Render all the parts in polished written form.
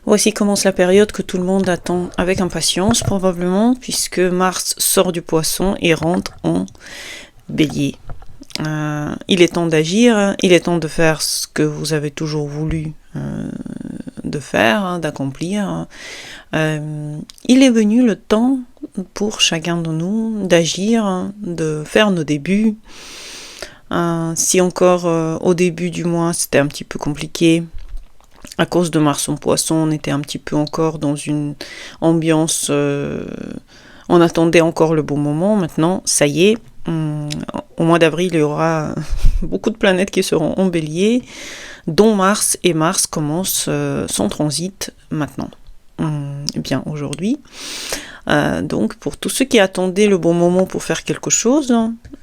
Voici commence la période que tout le monde attend avec impatience, probablement, puisque Mars sort du Poisson et rentre en Bélier. Il est temps d'agir, il est temps de faire ce que vous avez toujours voulu de faire, d'accomplir. Il est venu le temps pour chacun de nous d'agir, de faire nos débuts. Si encore au début du mois c'était un petit peu compliqué, à cause de Mars en Poisson, on était un petit peu encore dans une ambiance, on attendait encore le bon moment. Maintenant, ça y est, au mois d'avril, il y aura beaucoup de planètes qui seront en Bélier, dont Mars, et Mars commence son transit maintenant. Bien aujourd'hui. Donc pour tous ceux qui attendaient le bon moment pour faire quelque chose,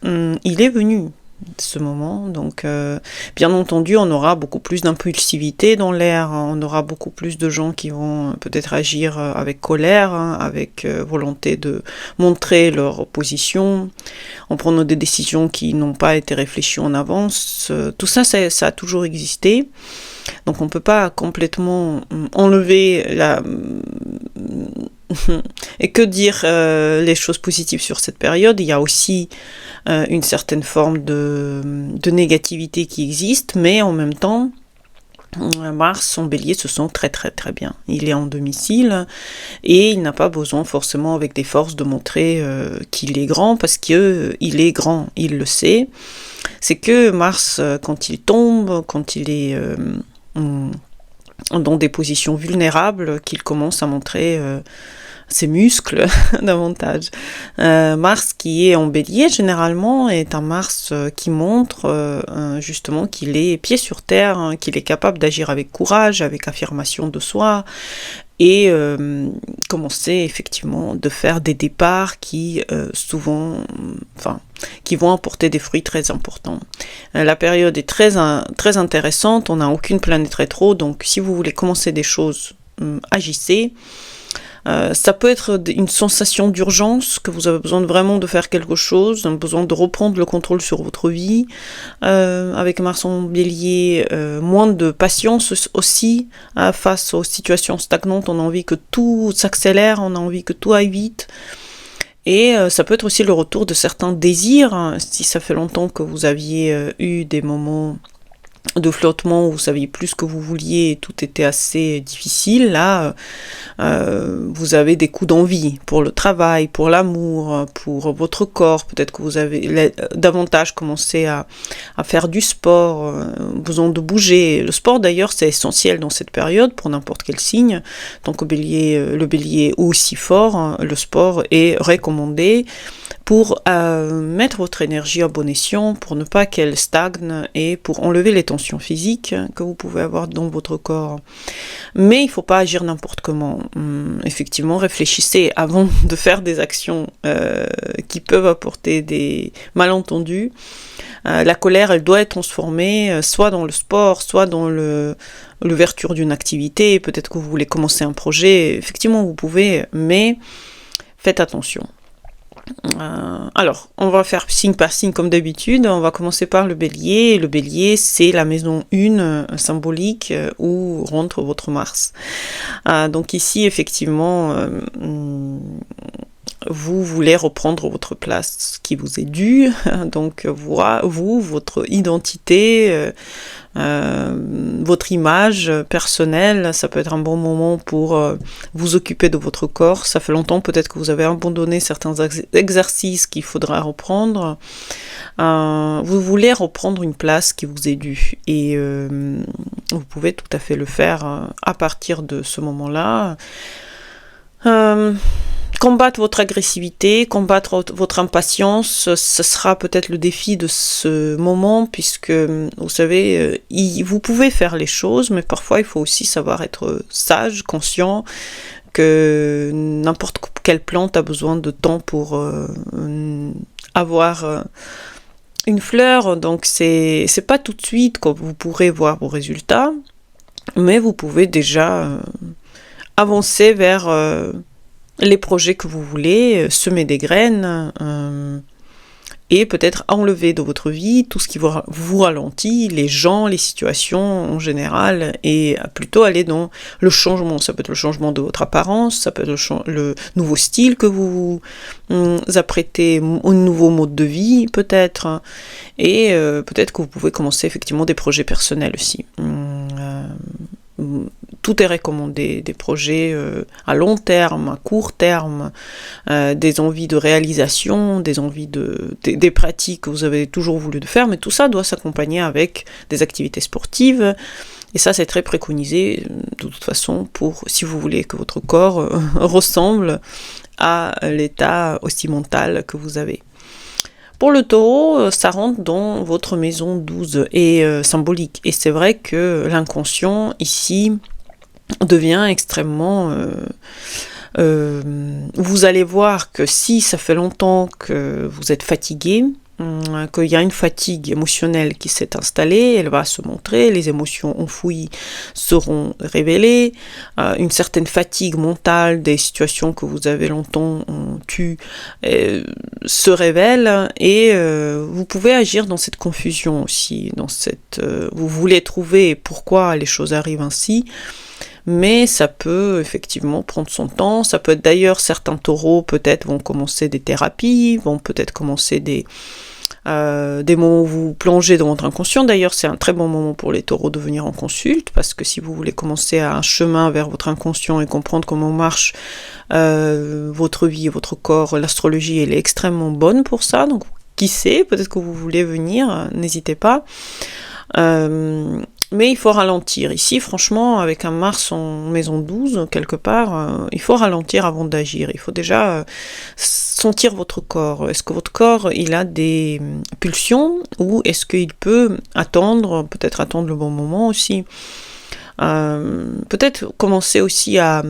il est venu ce moment. Donc bien entendu, on aura beaucoup plus d'impulsivité dans l'air, on aura beaucoup plus de gens qui vont peut-être agir avec colère, avec volonté de montrer leur position, en prenant des décisions qui n'ont pas été réfléchies en avance. Tout ça, ça a toujours existé. Donc on ne peut pas complètement enlever la... Et que dire les choses positives sur cette période? Il y a aussi une certaine forme de négativité qui existe, mais en même temps, Mars en Bélier se sent très très très bien. Il est en domicile et il n'a pas besoin forcément avec des forces de montrer qu'il est grand, parce qu'il est grand, il le sait. C'est que Mars, quand il tombe, quand il est dans des positions vulnérables, qu'il commence à montrer ses muscles davantage. Mars qui est en Bélier généralement est un Mars qui montre justement qu'il est pied sur terre, hein, qu'il est capable d'agir avec courage, avec affirmation de soi, et commencer effectivement de faire des départs qui souvent, qui vont apporter des fruits très importants. La période est très intéressante, on n'a aucune planète rétro, donc si vous voulez commencer des choses, agissez. Ça peut être une sensation d'urgence, que vous avez besoin vraiment de faire quelque chose, besoin de reprendre le contrôle sur votre vie. Avec Mars en Bélier, moins de patience aussi face aux situations stagnantes. On a envie que tout s'accélère, on a envie que tout aille vite. Et ça peut être aussi le retour de certains désirs, hein, si ça fait longtemps que vous aviez eu des moments de flottement où vous saviez plus ce que vous vouliez et tout était assez difficile. Là, vous avez des coups d'envie pour le travail, pour l'amour, pour votre corps. Peut-être que vous avez davantage commencé à faire du sport, besoin de bouger. Le sport d'ailleurs c'est essentiel dans cette période pour n'importe quel signe. Donc le bélier est aussi fort, le sport est recommandé pour mettre votre énergie à bon escient, pour ne pas qu'elle stagne et pour enlever les tensions physiques que vous pouvez avoir dans votre corps. Mais il ne faut pas agir n'importe comment. Effectivement, réfléchissez avant de faire des actions qui peuvent apporter des malentendus. La colère, elle doit être transformée soit dans le sport, soit dans l'ouverture d'une activité. Peut-être que vous voulez commencer un projet. Effectivement, vous pouvez, mais faites attention. Alors, on va faire signe par signe comme d'habitude. On va commencer par le bélier. Le bélier, c'est la maison 1 symbolique où rentre votre Mars. Donc ici, effectivement, vous voulez reprendre votre place qui vous est due. Donc vous, votre identité, votre image personnelle, ça peut être un bon moment pour vous occuper de votre corps. Ça fait longtemps peut-être que vous avez abandonné certains exercices qu'il faudra reprendre. Vous voulez reprendre une place qui vous est due et vous pouvez tout à fait le faire à partir de ce moment-là. Combattre votre agressivité, combattre votre impatience, ce sera peut-être le défi de ce moment, puisque vous savez, vous pouvez faire les choses, mais parfois il faut aussi savoir être sage, conscient, que n'importe quelle plante a besoin de temps pour avoir une fleur, donc c'est pas tout de suite que vous pourrez voir vos résultats, mais vous pouvez déjà avancer vers les projets que vous voulez, semer des graines et peut-être enlever de votre vie tout ce qui vous ralentit, les gens, les situations en général, et plutôt aller dans le changement. Ça peut être le changement de votre apparence, ça peut être le nouveau style que vous apprêtez, au nouveau mode de vie peut-être, et peut-être que vous pouvez commencer effectivement des projets personnels aussi. Tout est recommandé, des projets à long terme, à court terme, des envies de réalisation, des envies des pratiques que vous avez toujours voulu de faire, mais tout ça doit s'accompagner avec des activités sportives, et ça c'est très préconisé de toute façon si vous voulez que votre corps ressemble à l'état aussi mental que vous avez. Pour le taureau, ça rentre dans votre maison 12 et symbolique. Et c'est vrai que l'inconscient, ici, devient extrêmement... vous allez voir que si ça fait longtemps que vous êtes fatigué, qu'il y a une fatigue émotionnelle qui s'est installée, elle va se montrer, les émotions enfouies seront révélées, une certaine fatigue mentale des situations que vous avez longtemps tues se révèle, et vous pouvez agir dans cette confusion aussi, vous voulez trouver pourquoi les choses arrivent ainsi, mais ça peut effectivement prendre son temps. Ça peut être d'ailleurs, certains taureaux peut-être vont commencer des thérapies, vont peut-être commencer des moments où vous plongez dans votre inconscient. D'ailleurs, c'est un très bon moment pour les taureaux de venir en consulte, parce que si vous voulez commencer un chemin vers votre inconscient et comprendre comment marche votre vie et votre corps, l'astrologie, elle est extrêmement bonne pour ça. Donc, qui sait, peut-être que vous voulez venir, n'hésitez pas. Mais il faut ralentir. Ici, franchement, avec un Mars en maison 12, quelque part, il faut ralentir avant d'agir. Il faut déjà sentir votre corps. Est-ce que votre corps, il a des pulsions, ou est-ce qu'il peut peut-être attendre le bon moment aussi. Peut-être commencer aussi à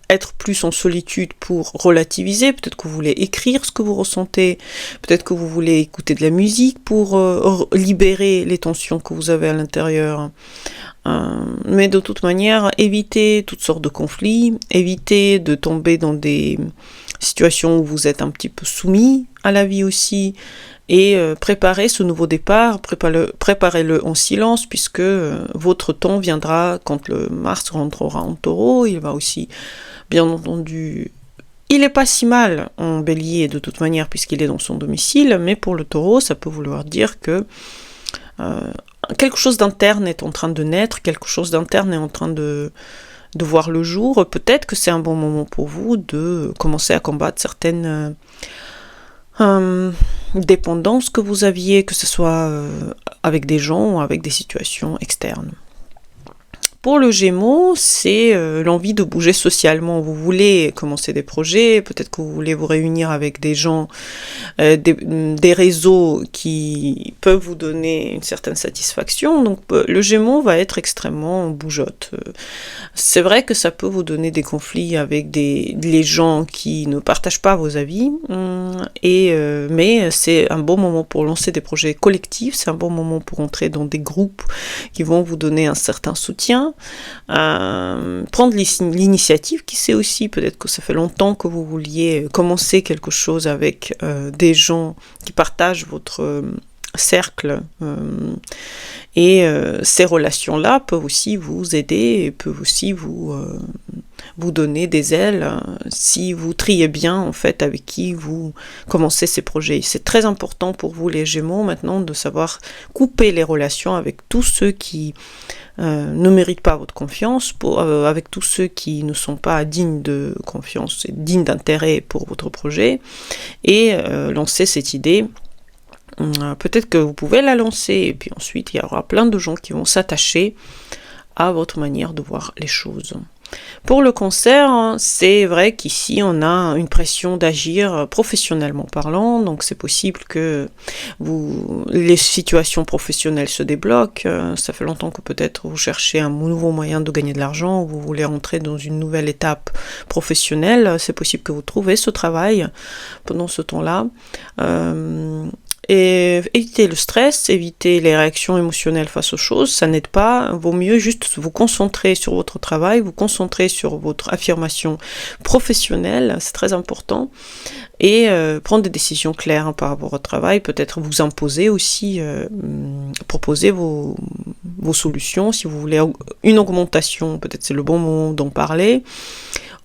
être plus en solitude pour relativiser. Peut-être que vous voulez écrire ce que vous ressentez, peut-être que vous voulez écouter de la musique pour libérer les tensions que vous avez à l'intérieur. Mais de toute manière, évitez toutes sortes de conflits, évitez de tomber dans des situations où vous êtes un petit peu soumis à la vie aussi, et préparez ce nouveau départ, préparez-le en silence, puisque votre temps viendra quand le Mars rentrera en Taureau. Il va aussi, bien entendu, il n'est pas si mal en Bélier de toute manière, puisqu'il est dans son domicile, mais pour le Taureau, ça peut vouloir dire que quelque chose d'interne est en train de naître, quelque chose d'interne est en train de voir le jour. Peut-être que c'est un bon moment pour vous de commencer à combattre certaines dépendances que vous aviez, que ce soit avec des gens ou avec des situations externes. Pour le Gémeaux, c'est l'envie de bouger socialement. Vous voulez commencer des projets, peut-être que vous voulez vous réunir avec des gens, des réseaux qui peuvent vous donner une certaine satisfaction. Donc le Gémeaux va être extrêmement bougeotte. C'est vrai que ça peut vous donner des conflits avec les gens qui ne partagent pas vos avis, mais c'est un bon moment pour lancer des projets collectifs, c'est un bon moment pour entrer dans des groupes qui vont vous donner un certain soutien. Prendre l'initiative, qui sait aussi, peut-être que ça fait longtemps que vous vouliez commencer quelque chose avec des gens qui partagent votre cercle, et ces relations-là peuvent aussi vous aider et peuvent aussi vous donner des ailes si vous triez bien en fait avec qui vous commencez ces projets. C'est très important pour vous les Gémeaux maintenant de savoir couper les relations avec tous ceux qui ne méritent pas votre confiance, avec tous ceux qui ne sont pas dignes de confiance et dignes d'intérêt pour votre projet, et lancer cette idée. Peut-être que vous pouvez la lancer, et puis ensuite il y aura plein de gens qui vont s'attacher à votre manière de voir les choses. Pour le Cancer, c'est vrai qu'ici on a une pression d'agir professionnellement parlant, donc c'est possible que les situations professionnelles se débloquent. Ça fait longtemps que peut-être vous cherchez un nouveau moyen de gagner de l'argent, ou vous voulez entrer dans une nouvelle étape professionnelle. C'est possible que vous trouvez ce travail pendant ce temps-là. Et éviter le stress, éviter les réactions émotionnelles face aux choses, ça n'aide pas. Vaut mieux juste vous concentrer sur votre travail, vous concentrer sur votre affirmation professionnelle, c'est très important, et prendre des décisions claires par rapport au travail, peut-être vous imposer aussi, proposer vos solutions. Si vous voulez une augmentation, peut-être c'est le bon moment d'en parler.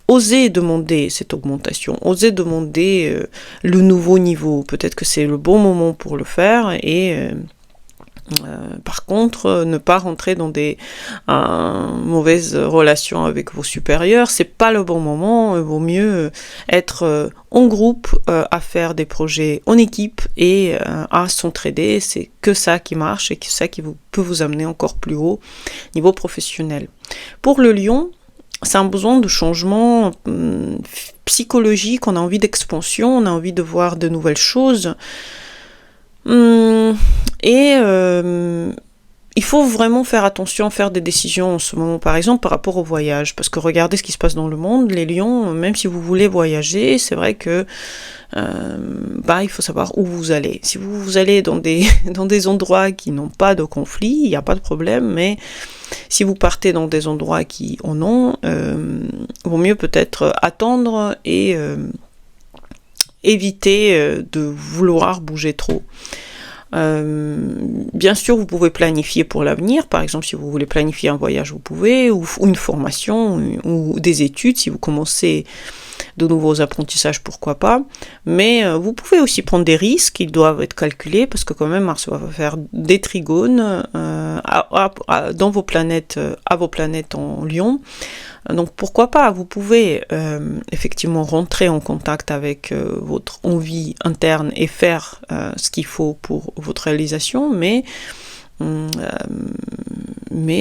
Osez demander cette augmentation, osez demander le nouveau niveau. Peut-être que c'est le bon moment pour le faire et par contre, ne pas rentrer dans des mauvaises relations avec vos supérieurs, c'est pas le bon moment. Il vaut mieux être en groupe, à faire des projets en équipe et à s'entraider. C'est que ça qui marche et que ça qui peut vous amener encore plus haut niveau professionnel. Pour le lion, c'est un besoin de changement psychologique, on a envie d'expansion, on a envie de voir de nouvelles choses. Et il faut vraiment faire attention, faire des décisions en ce moment, par exemple par rapport au voyage, parce que regardez ce qui se passe dans le monde, les lions, même si vous voulez voyager, c'est vrai que il faut savoir où vous allez. Si vous allez dans des endroits qui n'ont pas de conflit, il n'y a pas de problème, mais si vous partez dans des endroits qui en ont, vaut mieux peut-être attendre et éviter de vouloir bouger trop. Bien sûr, vous pouvez planifier pour l'avenir. Par exemple, si vous voulez planifier un voyage, vous pouvez, ou une formation, ou des études. Si vous commencez de nouveaux apprentissages, pourquoi pas. Mais vous pouvez aussi prendre des risques, ils doivent être calculés, parce que quand même, Mars va faire des trigones dans vos planètes, à vos planètes en Lion. Donc pourquoi pas, vous pouvez effectivement rentrer en contact avec votre envie interne et faire ce qu'il faut pour votre réalisation, mais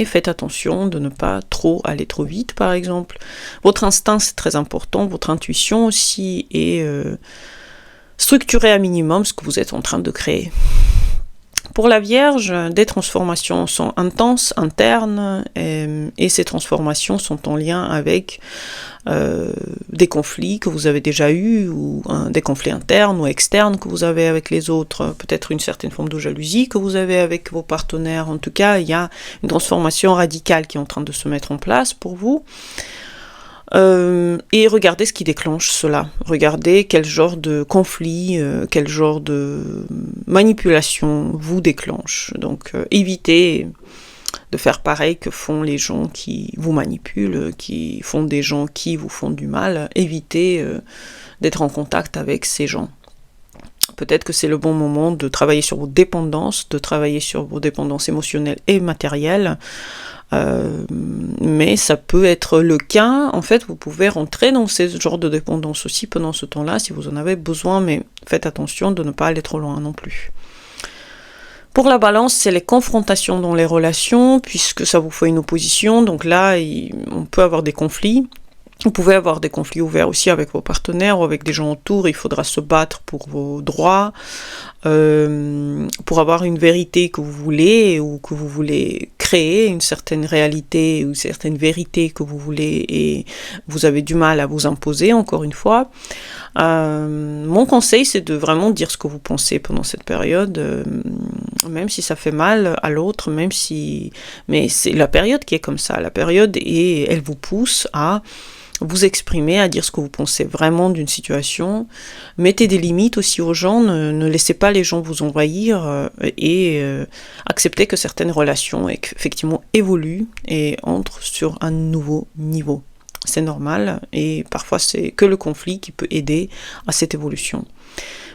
faites attention de ne pas aller trop vite, par exemple. Votre instinct, c'est très important, votre intuition aussi, et structurez à minimum ce que vous êtes en train de créer. Pour la Vierge, des transformations sont intenses, internes, et ces transformations sont en lien avec des conflits que vous avez déjà eus, ou des conflits internes ou externes que vous avez avec les autres, peut-être une certaine forme de jalousie que vous avez avec vos partenaires. En tout cas, il y a une transformation radicale qui est en train de se mettre en place pour vous. Et regardez ce qui déclenche cela. Regardez quel genre de conflit, quel genre de manipulation vous déclenche. Donc évitez de faire pareil que font les gens qui vous manipulent, qui font des gens qui vous font du mal. Évitez d'être en contact avec ces gens. Peut-être que c'est le bon moment de travailler sur vos dépendances, émotionnelles et matérielles. Mais ça peut être le cas. En fait, vous pouvez rentrer dans ce genre de dépendance aussi pendant ce temps-là, si vous en avez besoin, mais faites attention de ne pas aller trop loin non plus. Pour la Balance, c'est les confrontations dans les relations, puisque ça vous fait une opposition. Donc là, on peut avoir des conflits. Vous pouvez avoir des conflits ouverts aussi avec vos partenaires ou avec des gens autour. Il faudra se battre pour vos droits, pour avoir une vérité que vous voulez ou que vous voulez créer, une certaine réalité ou une certaine vérité que vous voulez et vous avez du mal à vous imposer, encore une fois. Mon conseil, c'est de vraiment dire ce que vous pensez pendant cette période, même si ça fait mal à l'autre, mais c'est la période qui est comme ça. La période, et elle vous pousse à vous exprimer, à dire ce que vous pensez vraiment d'une situation. Mettez des limites aussi aux gens, ne laissez pas les gens vous envahir et acceptez que certaines relations effectivement évoluent et entrent sur un nouveau niveau. C'est normal et parfois c'est que le conflit qui peut aider à cette évolution.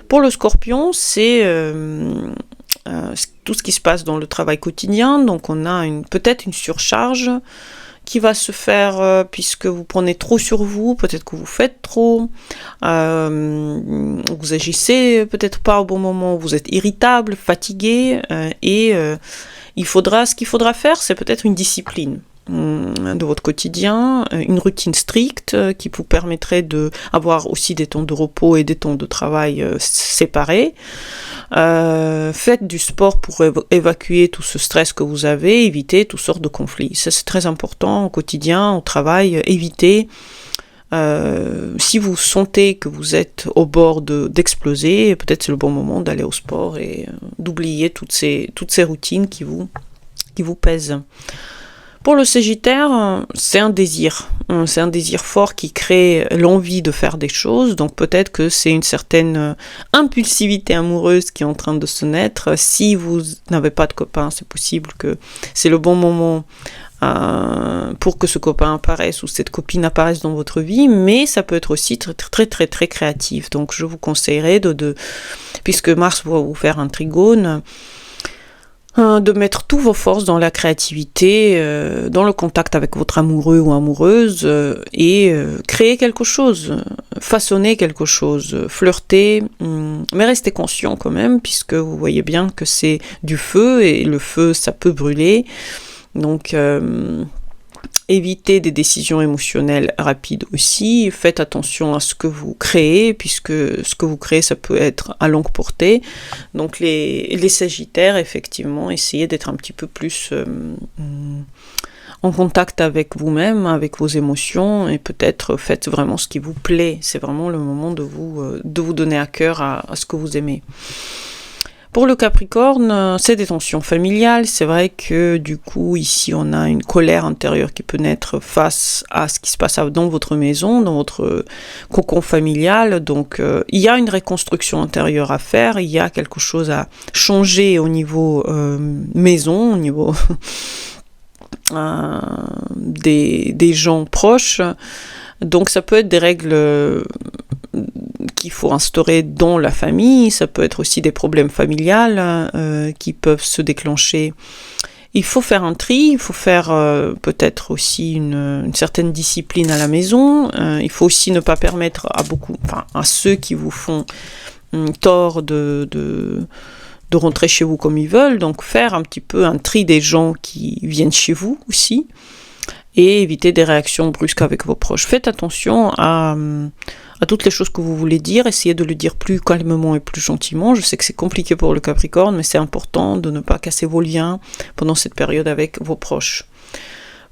Pour le Scorpion, c'est tout ce qui se passe dans le travail quotidien, donc on a peut-être une surcharge qui va se faire puisque vous prenez trop sur vous, peut-être que vous faites trop, vous agissez peut-être pas au bon moment, vous êtes irritable, fatigué, et ce qu'il faudra faire, c'est peut-être une discipline de votre quotidien, une routine stricte qui vous permettrait d'avoir aussi des temps de repos et des temps de travail séparés. Faites du sport pour évacuer tout ce stress que vous avez, évitez toutes sortes de conflits. Ça, c'est très important au quotidien, au travail, évitez Si vous sentez que vous êtes au bord d'exploser, peut-être c'est le bon moment d'aller au sport et d'oublier toutes ces routines qui vous pèsent. Pour le Sagittaire, c'est un désir fort qui crée l'envie de faire des choses, donc peut-être que c'est une certaine impulsivité amoureuse qui est en train de se naître. Si vous n'avez pas de copain, c'est possible que c'est le bon moment pour que ce copain apparaisse ou cette copine apparaisse dans votre vie, mais ça peut être aussi très très très très créatif. Donc je vous conseillerais puisque Mars va vous faire un trigone, de mettre toutes vos forces dans la créativité, dans le contact avec votre amoureux ou amoureuse, et créer quelque chose, façonner quelque chose, flirter, mais restez conscient quand même, puisque vous voyez bien que c'est du feu, et le feu, ça peut brûler. Donc, évitez des décisions émotionnelles rapides aussi. Faites attention à ce que vous créez, puisque ce que vous créez, ça peut être à longue portée. Donc, les Sagittaires, effectivement, essayez d'être un petit peu plus en contact avec vous-même, avec vos émotions, et peut-être faites vraiment ce qui vous plaît. C'est vraiment le moment de vous donner à cœur à ce que vous aimez. Pour le Capricorne, c'est des tensions familiales. C'est vrai que du coup, ici, on a une colère intérieure qui peut naître face à ce qui se passe dans votre maison, dans votre cocon familial. Donc, il y a une reconstruction intérieure à faire. Il y a quelque chose à changer au niveau maison, au niveau des gens proches. Donc, ça peut être des règles qu'il faut instaurer dans la famille, ça peut être aussi des problèmes familiales qui peuvent se déclencher. Il faut faire un tri, il faut faire peut-être aussi une certaine discipline à la maison. Il faut aussi ne pas permettre à ceux qui vous font tort de rentrer chez vous comme ils veulent. Donc faire un petit peu un tri des gens qui viennent chez vous aussi. Et éviter des réactions brusques avec vos proches. Faites attention à toutes les choses que vous voulez dire. Essayez de le dire plus calmement et plus gentiment. Je sais que c'est compliqué pour le Capricorne, mais c'est important de ne pas casser vos liens pendant cette période avec vos proches.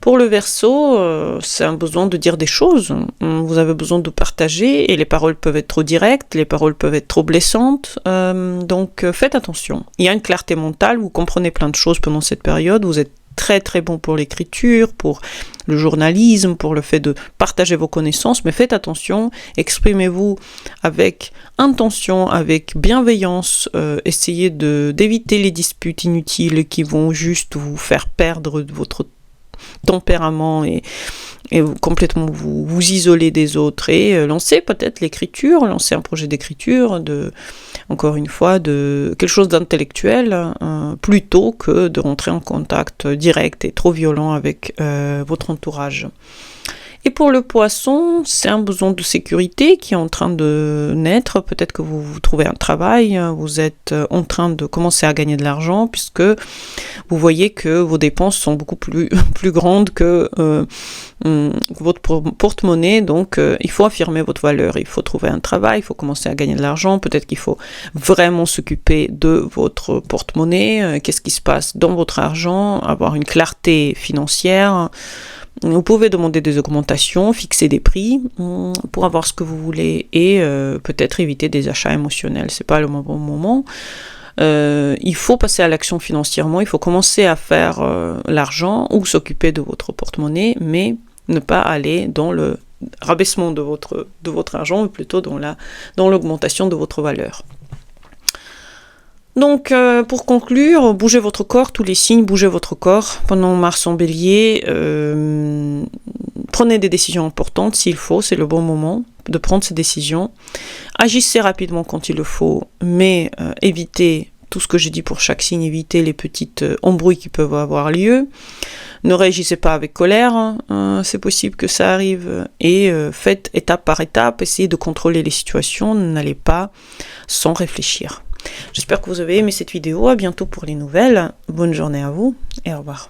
Pour le Verseau, c'est un besoin de dire des choses. Vous avez besoin de partager et les paroles peuvent être trop directes, les paroles peuvent être trop blessantes. Donc faites attention. Il y a une clarté mentale, vous comprenez plein de choses pendant cette période. Vous êtes très très bon pour l'écriture, pour le journalisme, pour le fait de partager vos connaissances, mais faites attention, exprimez-vous avec intention, avec bienveillance, essayez d'éviter les disputes inutiles qui vont juste vous faire perdre votre tempérament et complètement vous isoler des autres, et lancer peut-être l'écriture, lancer un projet d'écriture, encore une fois, de quelque chose d'intellectuel, plutôt que de rentrer en contact direct et trop violent avec votre entourage. Et pour le Poisson, c'est un besoin de sécurité qui est en train de naître. Peut-être que vous trouvez un travail, vous êtes en train de commencer à gagner de l'argent, puisque vous voyez que vos dépenses sont beaucoup plus grandes que votre porte-monnaie. Donc, il faut affirmer votre valeur. Il faut trouver un travail, il faut commencer à gagner de l'argent. Peut-être qu'il faut vraiment s'occuper de votre porte-monnaie. Qu'est-ce qui se passe dans votre argent? Avoir une clarté financière. Vous pouvez demander des augmentations, fixer des prix pour avoir ce que vous voulez, et peut-être éviter des achats émotionnels. C'est pas le bon moment. Il faut passer à l'action financièrement, il faut commencer à faire l'argent ou s'occuper de votre porte-monnaie, mais ne pas aller dans le rabaissement de votre argent, mais plutôt dans l'augmentation de votre valeur. Donc, pour conclure, bougez votre corps, tous les signes, bougez votre corps. Pendant Mars en Bélier, prenez des décisions importantes s'il faut, c'est le bon moment de prendre ces décisions. Agissez rapidement quand il le faut, mais évitez tout ce que j'ai dit pour chaque signe, évitez les petites embrouilles qui peuvent avoir lieu. Ne réagissez pas avec colère, c'est possible que ça arrive, et faites étape par étape, essayez de contrôler les situations, n'allez pas sans réfléchir. J'espère que vous avez aimé cette vidéo, à bientôt pour les nouvelles, bonne journée à vous et au revoir.